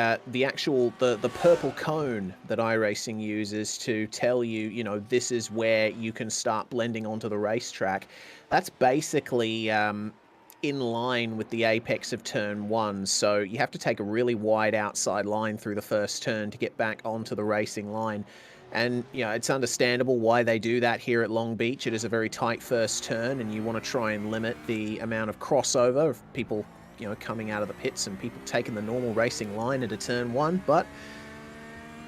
purple cone that iRacing uses to tell you, you know, this is where you can start blending onto the racetrack, that's basically in line with the apex of turn 1, so you have to take a really wide outside line through the first turn to get back onto the racing line. And, you know, it's understandable why they do that here at Long Beach. It is a very tight first turn, and you want to try and limit the amount of crossover of people, you know, coming out of the pits and people taking the normal racing line into turn 1, but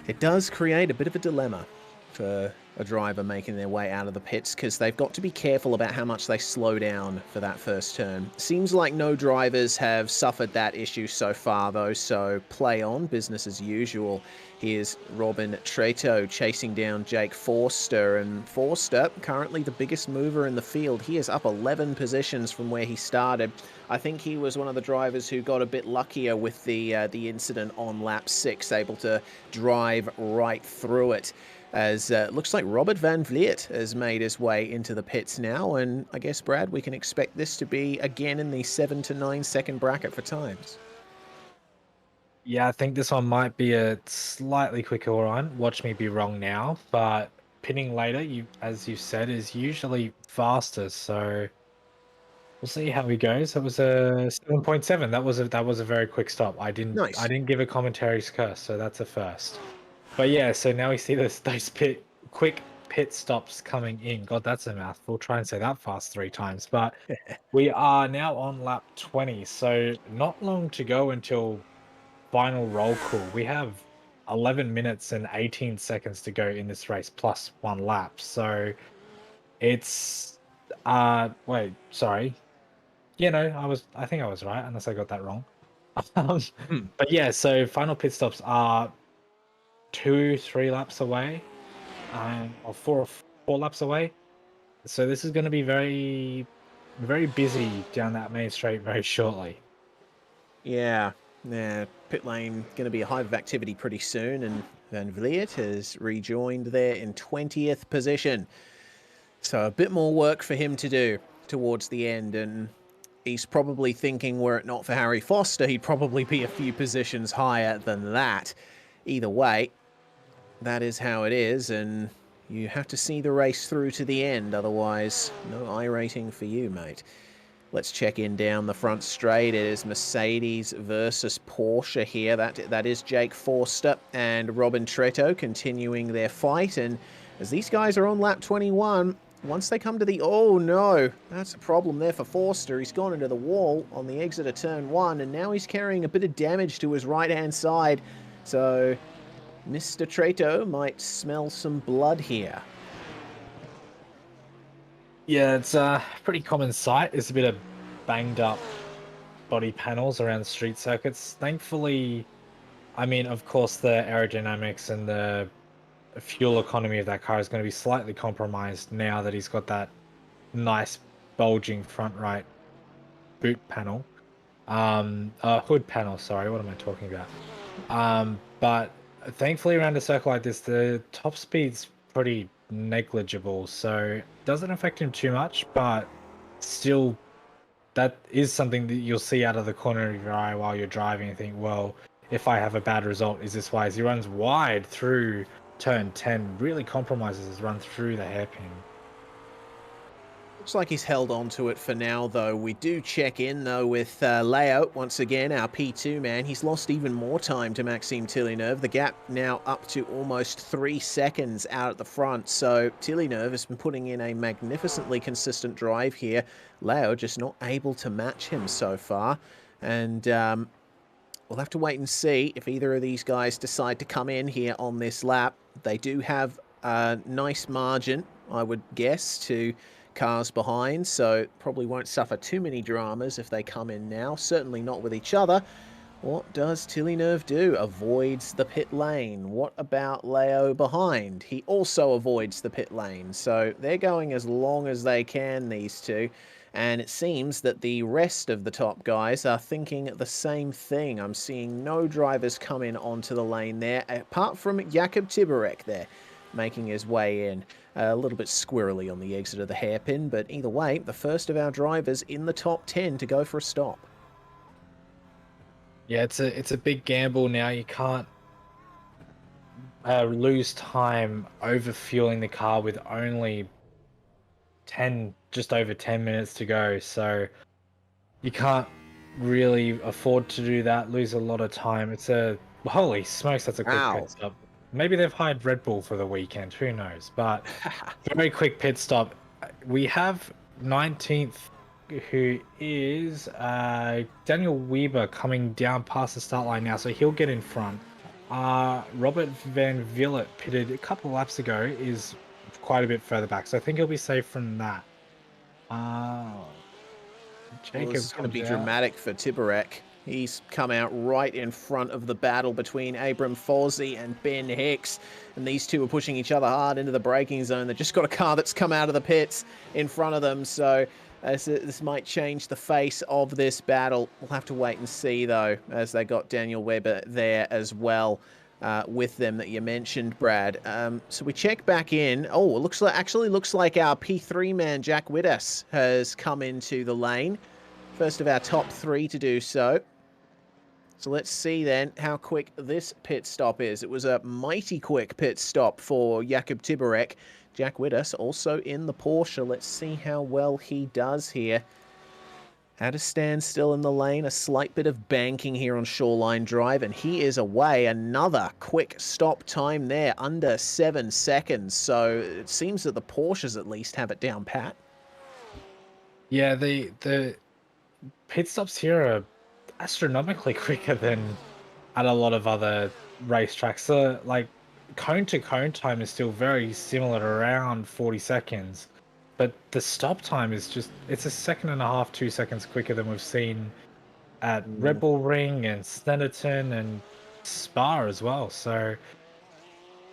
it does create a bit of a dilemma for a driver making their way out of the pits, because they've got to be careful about how much they slow down for that first turn. Seems like no drivers have suffered that issue so far, though, so play on, business as usual. Here's Robin Treto chasing down Jake Forster, and Forster, currently the biggest mover in the field. He is up 11 positions from where he started. I think he was one of the drivers who got a bit luckier with the incident on lap 6, able to drive right through it. As it looks like Robert Van Vliet has made his way into the pits now, and I guess, Brad, we can expect this to be again in the 7 to 9 second bracket for times.
Yeah, I think this one might be a slightly quicker run. Watch me be wrong now, but pitting later, as you said, is usually faster. So we'll see how he goes. That was a 7.7. That was a very quick stop. I didn't give a commentary's curse, so that's a first. But yeah, so now we see those quick pit stops coming in. God, that's a mouthful. Try and say that fast 3 times. But we are now on lap 20, so not long to go until final roll call. We have 11 minutes and 18 seconds to go in this race, plus 1 lap. So it's wait, sorry. Yeah, no, I think I was right, unless I got that wrong. But yeah, so final pit stops are 2-3 laps away, or four laps away. So this is going to be very, very busy down that main straight very shortly.
Yeah, pit lane going to be a hive of activity pretty soon, and Van Vliet has rejoined there in 20th position. So a bit more work for him to do towards the end, and he's probably thinking were it not for Harry Foster, he'd probably be a few positions higher than that. Either way, that is how it is, and you have to see the race through to the end, otherwise no iRating for you, mate. Let's check in down the front straight. It is Mercedes versus Porsche here. That is Jake Forster and Robin Tretto continuing their fight. And as these guys are on lap 21, once they come to the... Oh, no. That's a problem there for Forster. He's gone into the wall on the exit of turn 1, and now he's carrying a bit of damage to his right-hand side. So Mr. Tretto might smell some blood here.
Yeah, it's a pretty common sight. It's a bit of banged up body panels around street circuits. Thankfully, I mean, of course, the aerodynamics and the fuel economy of that car is going to be slightly compromised now that he's got that nice bulging front right boot panel. Hood panel, sorry, what am I talking about? But thankfully around a circle like this, the top speed's pretty negligible, so it doesn't affect him too much, but still that is something that you'll see out of the corner of your eye while you're driving and think, well, if I have a bad result, is this why? As he runs wide through turn 10, really compromises his run through the hairpin.
Looks like he's held on to it for now, though. We do check in, though, with Leo, once again, our P2 man. He's lost even more time to Maxime Tillineuve. The gap now up to almost 3 seconds out at the front. So Tillineuve has been putting in a magnificently consistent drive here. Leo just not able to match him so far. And we'll have to wait and see if either of these guys decide to come in here on this lap. They do have a nice margin, I would guess, to cars behind, so probably won't suffer too many dramas if they come in now. Certainly not with each other. What does Tillineuve do? Avoids the pit lane. What about Leo behind? He also avoids the pit lane. So they're going as long as they can, these two. And it seems that the rest of the top guys are thinking the same thing. I'm seeing no drivers come in onto the lane there, apart from Jakob Tiborek there, making his way in. A little bit squirrely on the exit of the hairpin, but either way, the first of our drivers in the top 10 to go for a stop.
Yeah, it's a big gamble now. You can't lose time overfueling the car with only just over 10 minutes to go. So you can't really afford to do that, lose a lot of time. Holy smokes, that's a quick pit stop. Maybe they've hired Red Bull for the weekend, who knows? But very quick pit stop. We have 19th, who is Daniel Weber, coming down past the start line now, so he'll get in front. Robert Van Vliet, pitted a couple of laps ago, is quite a bit further back, so I think he'll be safe from that.
Jacob, this is going to be dramatic for Tiborek. He's come out right in front of the battle between Abram Fawzi and Ben Hicks. And these two are pushing each other hard into the braking zone. They've just got a car that's come out of the pits in front of them. So this might change the face of this battle. We'll have to wait and see, though, as they got Daniel Weber there as well with them that you mentioned, Brad. So we check back in. Oh, it actually looks like our P3 man, Jack Widders, has come into the lane. First of our top 3 to do so. So let's see then how quick this pit stop is. It was a mighty quick pit stop for Jakob Tiborek. Jack Widders also in the Porsche. Let's see how well he does here. Had a standstill in the lane, a slight bit of banking here on Shoreline Drive, and he is away. Another quick stop time there, under 7 seconds. So it seems that the Porsches at least have it down pat.
Yeah, the pit stops here are astronomically quicker than at a lot of other racetracks. So, like, cone to cone time is still very similar, around 40 seconds. But the stop time is it's 1.5 seconds, 2 seconds quicker than we've seen at Red Bull Ring and Snetterton and Spa as well. So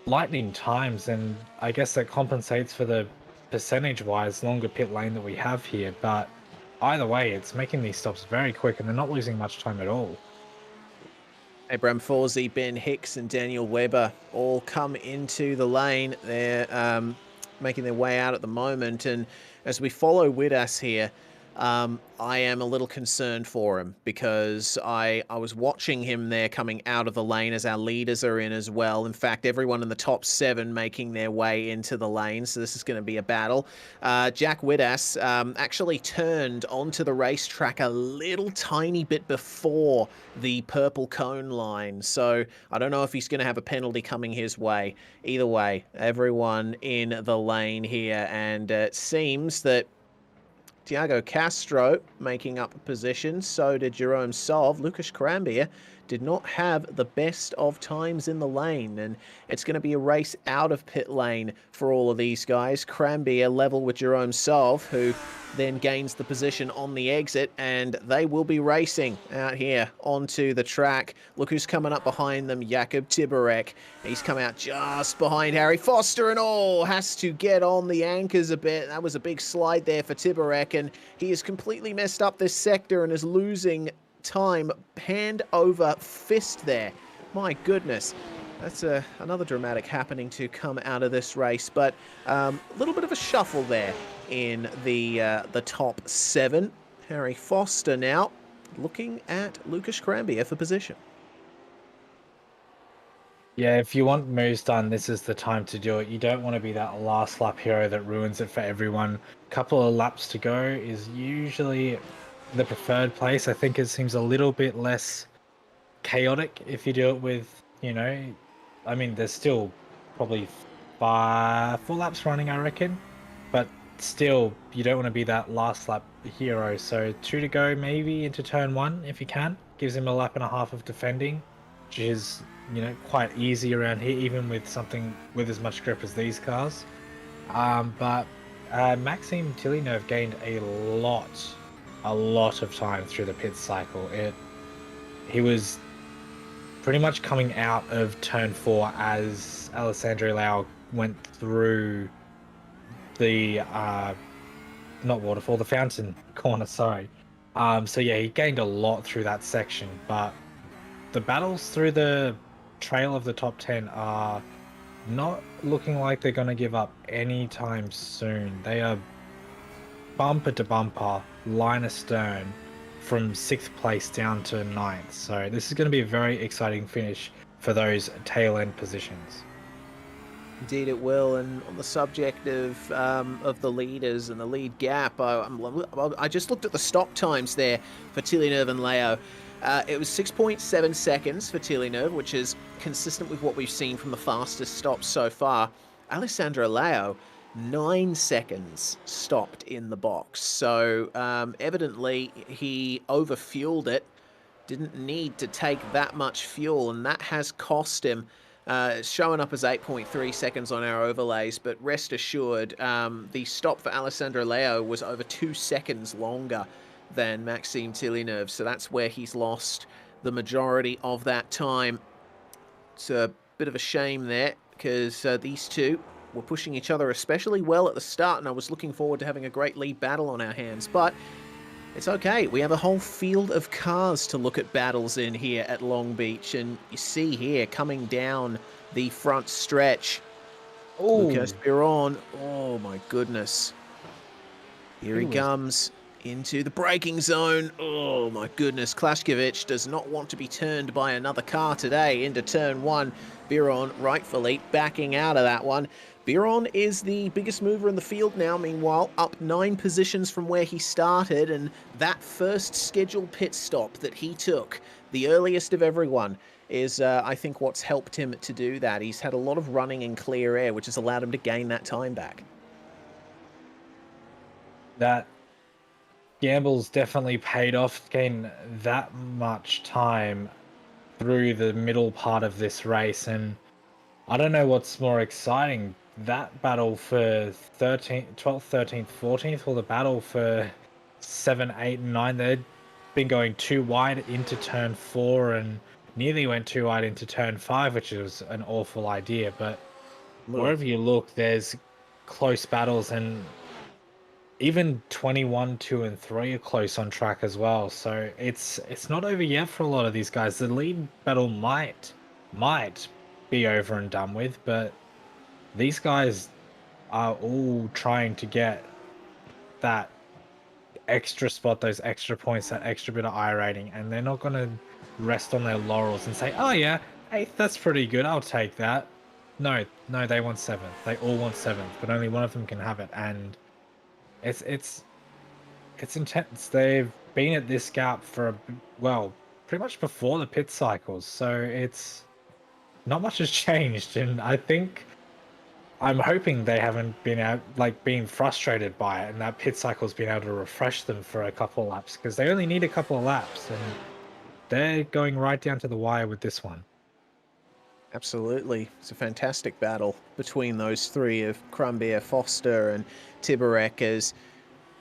lightning times, and I guess that compensates for the percentage-wise longer pit lane that we have here. But either way, it's making these stops very quick, and they're not losing much time at all.
Abraham Forsey, Ben Hicks, and Daniel Webber all come into the lane. They're making their way out at the moment, and as we follow Widas here, I am a little concerned for him because I was watching him there coming out of the lane as our leaders are in as well. In fact, everyone in the top 7 making their way into the lane, so this is going to be a battle. Jack Widas actually turned onto the racetrack a little tiny bit before the purple cone line, so I don't know if he's going to have a penalty coming his way. Either way, everyone in the lane here, and it seems that Tiago Castro making up a position, so did Jerome Sov. Lucas Crambier did not have the best of times in the lane, and it's going to be a race out of pit lane for all of these guys. Crambier level with Jerome Sov, who then gains the position on the exit, and they will be racing out here onto the track. Look who's coming up behind them, Jakub Tiborek. He's come out just behind Harry Foster and all, has to get on the anchors a bit. That was a big slide there for Tiborek, and he has completely messed up this sector and is losing time hand over fist there. My goodness. That's another dramatic happening to come out of this race, but a little bit of a shuffle there in the top 7. Harry Foster now looking at Lucas Crambier for position.
Yeah, if you want moves done, this is the time to do it. You don't want to be that last lap hero that ruins it for everyone. Couple of laps to go is usually the preferred place. I think it seems a little bit less chaotic if you do it with, I mean, there's still probably 4 laps running, I reckon. But still, you don't want to be that last lap hero. So 2 to go maybe into turn 1 if you can. Gives him a lap and a half of defending, which is, quite easy around here, even with something with as much grip as these cars. But Maxime Tillynerve gained a lot of time through the pit cycle. He was pretty much coming out of turn 4 as Alessandro Lau went through the not waterfall, the fountain corner, sorry. So yeah, he gained a lot through that section, but the battles through the trail of the top 10 are not looking like they're going to give up anytime soon. They are bumper to bumper, line astern, from 6th place down to 9th. So this is going to be a very exciting finish for those tail end positions.
Indeed it will, and on the subject of the leaders and the lead gap, I just looked at the stop times there for Tillynerve and Leo. It was 6.7 seconds for Tillynerve, which is consistent with what we've seen from the fastest stops so far. Alessandro Leo, 9 seconds stopped in the box. So evidently he overfueled it, didn't need to take that much fuel, and that has cost him. It's showing up as 8.3 seconds on our overlays, but rest assured, the stop for Alessandro Leo was over 2 seconds longer than Maxime Tillynerve, so that's where he's lost the majority of that time. It's a bit of a shame there, because these two were pushing each other especially well at the start, and I was looking forward to having a great lead battle on our hands, but it's okay. We have a whole field of cars to look at battles in here at Long Beach, and you see here, coming down the front stretch, Lucas Biron. Oh my goodness. Here he comes into the braking zone. Oh my goodness. Klashkevich does not want to be turned by another car today into turn 1. Biron rightfully backing out of that one. Biron is the biggest mover in the field now, meanwhile, up 9 positions from where he started, and that first scheduled pit stop that he took, the earliest of everyone, is I think what's helped him to do that. He's had a lot of running in clear air, which has allowed him to gain that time back.
That gamble's definitely paid off, gain that much time through the middle part of this race, and I don't know what's more exciting, that battle for 12th, 13th, 14th, or the battle for 7, 8, and 9. They'd been going too wide into turn 4 and nearly went too wide into turn 5, which was an awful idea, but wherever you look, there's close battles, and even 21, 2, and 3 are close on track as well. So it's not over yet for a lot of these guys. The lead battle might be over and done with, but these guys are all trying to get that extra spot, those extra points, that extra bit of iRating, and they're not going to rest on their laurels and say, "Oh yeah, hey, that's pretty good. I'll take that." No, no, they want 7th. They all want 7th, but only one of them can have it, and it's intense. They've been at this gap for well, pretty much before the pit cycles, so it's not much has changed, and I'm hoping they haven't been out being frustrated by it, and that pit cycle's been able to refresh them for a couple of laps, because they only need a couple of laps, and they're going right down to the wire with this one.
Absolutely. It's a fantastic battle between those three of Crumbeer, Foster, and Tiborek as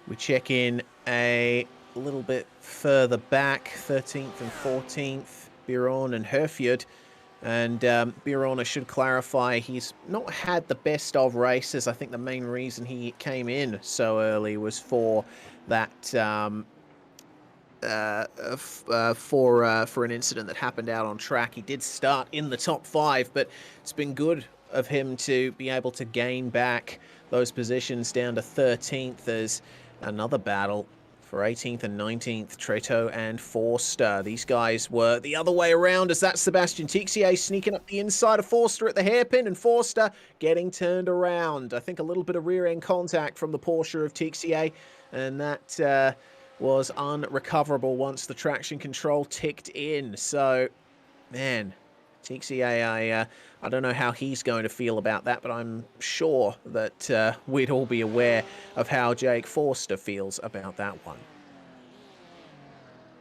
we check in a little bit further back, 13th and 14th, Biron and Herfjord. And Biron, I should clarify, he's not had the best of races. I think the main reason he came in so early was for that for an incident that happened out on track. He did start in the top 5, but it's been good of him to be able to gain back those positions down to 13th as another battle for 18th and 19th, Treto and Forster. These guys were the other way around, as that's Sebastian Tixier sneaking up the inside of Forster at the hairpin, and Forster getting turned around. I think a little bit of rear-end contact from the Porsche of Tixier, and that was unrecoverable once the traction control ticked in. So, man, Tixier, I don't know how he's going to feel about that, but I'm sure that we'd all be aware of how Jake Forster feels about that one.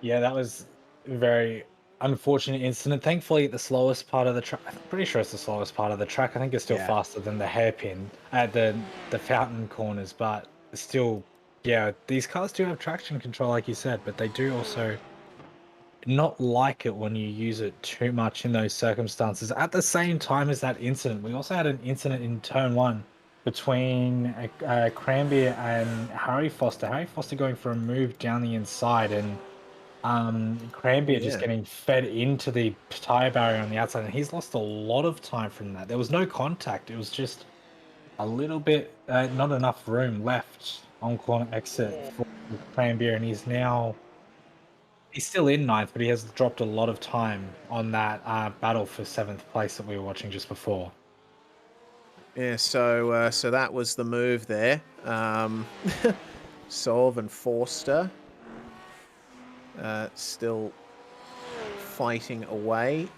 Yeah, that was a very unfortunate incident. Thankfully, at the slowest part of the track, I'm pretty sure it's the slowest part of the track. I think it's still faster than the hairpin at the fountain corners, but still, yeah, these cars do have traction control, like you said, but they do also not like it when you use it too much in those circumstances. At the same time as that incident, we also had an incident in turn 1 between Cranbeer and Harry Foster. Harry Foster going for a move down the inside, and Cranbeer just getting fed into the tire barrier on the outside, and he's lost a lot of time from that. There was no contact. It was just a little bit, not enough room left on corner exit for Cranbeer, and he's still in 9th, but he has dropped a lot of time on that battle for 7th place that we were watching just before.
Yeah, so that was the move there. Solve and Forster still fighting away.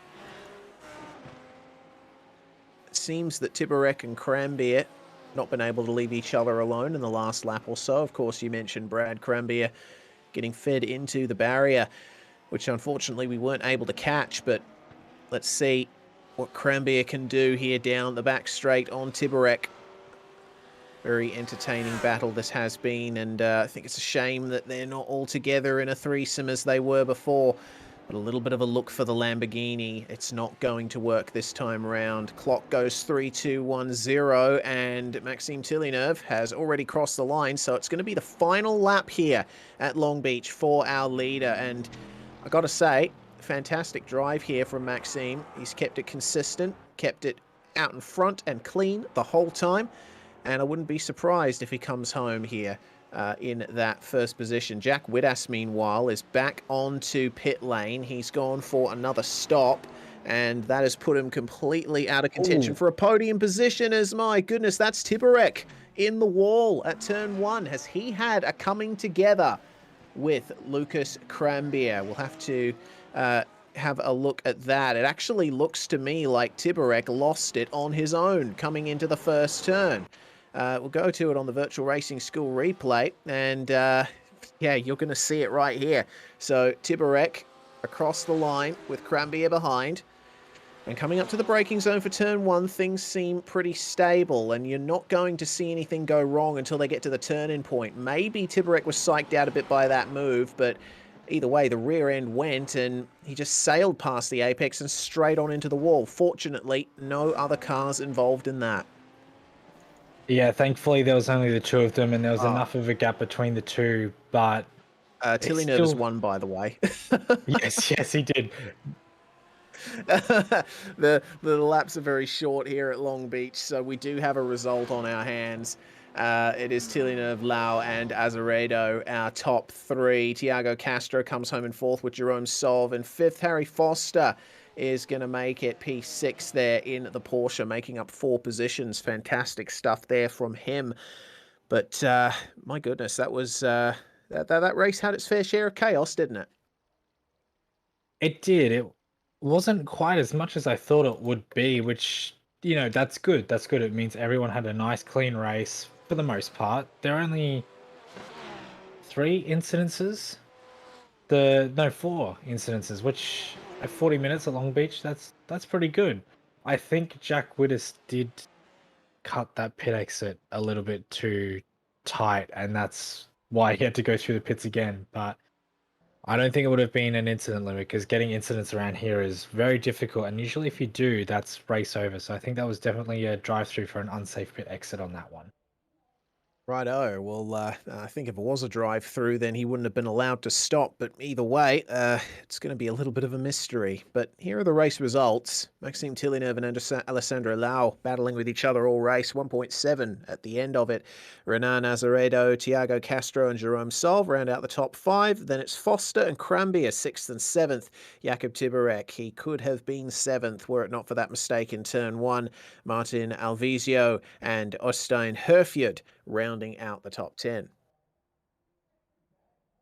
It seems that Tiborek and Cranbeer not been able to leave each other alone in the last lap or so. Of course, you mentioned Brad Cranbeer getting fed into the barrier, which unfortunately we weren't able to catch, but let's see what Cranbeer can do here down the back straight on Tiborek. Very entertaining battle this has been, and I think it's a shame that they're not all together in a threesome as they were before. But a little bit of a look for the Lamborghini. It's not going to work this time around. Clock goes 3-2-1-0, and Maxime Tillynerve has already crossed the line, so it's going to be the final lap here at Long Beach for our leader. And I got to say, fantastic drive here from Maxime. He's kept it consistent, kept it out in front and clean the whole time, and I wouldn't be surprised if he comes home here in that first position. Jack Widdas, meanwhile, is back onto pit lane. He's gone for another stop, and that has put him completely out of contention for a podium position, as, my goodness, that's Tiborek in the wall at turn 1. Has he had a coming together with Lucas Cranbeer? We'll have to have a look at that. It actually looks to me like Tiborek lost it on his own coming into the first turn. We'll go to it on the Virtual Racing School replay, and yeah, you're going to see it right here. So Tiborek across the line with Cranbeer behind, and coming up to the braking zone for turn 1, things seem pretty stable, and you're not going to see anything go wrong until they get to the turn-in point. Maybe Tiborek was psyched out a bit by that move, but either way, the rear end went and he just sailed past the apex and straight on into the wall. Fortunately, no other cars involved in that.
Yeah, thankfully there was only the two of them, and there was
Oh.
enough of a gap between the two. But
Tilly Nerve has won, by the way.
yes, he did.
The laps are very short here at Long Beach, so we do have a result on our hands. It is Villeneuve, Lau, and Azeredo, our top three. Tiago Castro comes home in fourth with Jerome Solve. In fifth, Harry Foster is going to make it P6 there in the Porsche, making up 4 positions. Fantastic stuff there from him. But my goodness, that was that race had its fair share of chaos, didn't it?
It did. It wasn't quite as much as I thought it would be, which, you know, that's good. That's good. It means everyone had a nice, clean race for the most part. There are only 3 incidences. 4 incidences, which at 40 minutes at Long Beach, that's pretty good. I think Jack Wittes did cut that pit exit a little bit too tight, and that's why he had to go through the pits again. But I don't think it would have been an incident limit, because getting incidents around here is very difficult, and usually if you do, that's race over. So I think that was definitely a drive-through for an unsafe pit exit on that one.
Righto. Well, I think if it was a drive-through, then he wouldn't have been allowed to stop. But either way, it's going to be a little bit of a mystery. But here are the race results. Maxime Villeneuve and Alessandro Lau battling with each other all race. 1.7 at the end of it. Renan Azeredo, Tiago Castro, and Jerome Solve round out the top 5. Then it's Foster and Crambier, 6th and 7th. Jakub Tiborek, he could have been 7th were it not for that mistake in turn 1. Martin Alvizio and Ostein Herfjord rounding out the top 10.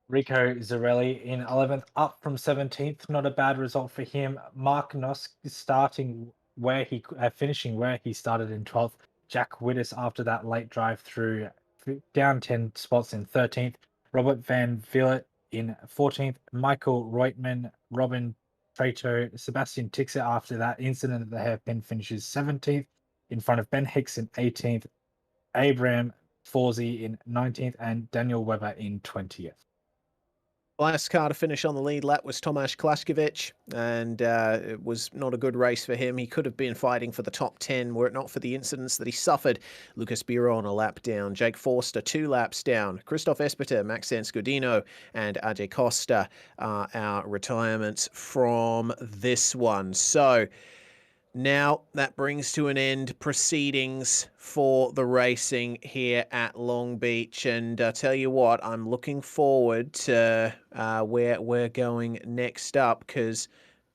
Rico Zarelli in 11th, up from 17th. Not a bad result for him. Mark Nosk finishing where he started in 12th. Jack Wittes after that late drive through, down 10 spots in 13th. Robert Van Vliet in 14th. Michael Reutmann, Robin Trato, Sebastian Tixer after that incident at the hairpin finishes 17th, in front of Ben Hicks in 18th. Abraham Forsey in 19th, and Daniel Webber in 20th.
Last car to finish on the lead lap was Tomasz Klaskevich, and it was not a good race for him. He could have been fighting for the top 10 were it not for the incidents that he suffered. Lucas Biron a lap down, Jake Forster 2 laps down, Christoph Espeter, Maxence Godino, and Ajay Costa are our retirements from this one. So now that brings to an end proceedings for the racing here at Long Beach. And I tell you what, I'm looking forward to where we're going next up, because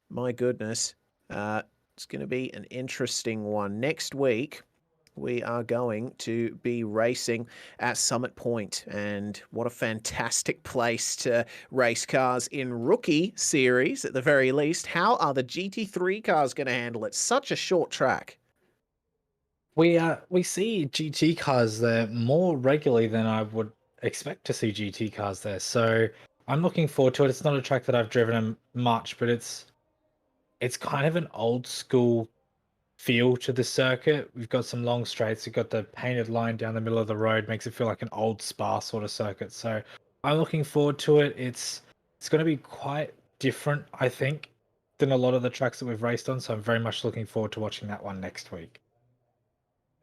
my goodness, it's going to be an interesting one. Next week, we are going to be racing at Summit Point, and what a fantastic place to race cars in Rookie Series at the very least. How are the GT3 cars going to handle it? Such a short track.
We see GT cars there more regularly than I would expect to see GT cars there, so I'm looking forward to it. It's not a track that I've driven much, but it's kind of an old school feel to the circuit. We've got some long straights. We've got the painted line down the middle of the road, makes it feel like an old Spa sort of circuit. So I'm looking forward to it. It's going to be quite different, I think, than a lot of the tracks that we've raced on. So I'm very much looking forward to watching that one next week.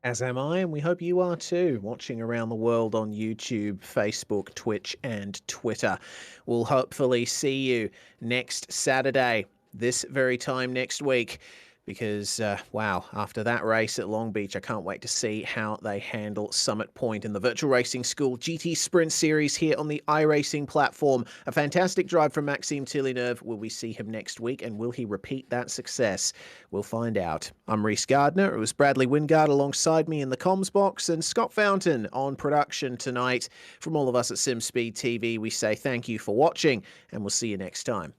As am I, and we hope you are too, watching around the world on YouTube, Facebook, Twitch, and Twitter. We'll hopefully see you next Saturday, this very time next week. Because, wow, after that race at Long Beach, I can't wait to see how they handle Summit Point in the Virtual Racing School GT Sprint Series here on the iRacing platform. A fantastic drive from Maxime Villeneuve. Will we see him next week, and will he repeat that success? We'll find out. I'm Reese Gardner. It was Bradley Wingard alongside me in the comms box, and Scott Fountain on production tonight. From all of us at SimSpeed TV, we say thank you for watching, and we'll see you next time.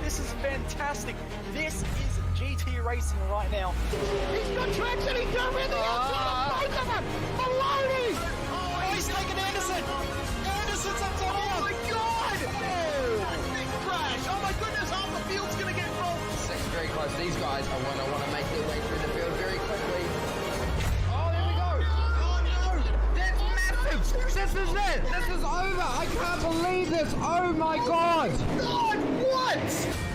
This is fantastic. This is GT racing right now. He's got traction. He got rid of the outside. Both of them. Maloney. Oh, he's taken Anderson. Anderson's up top. Oh my God.
want to make their way through the field very quickly. Oh, there we go. Oh, no. That's massive. This is it. This is over. I can't believe this. Oh, my God.
God, what?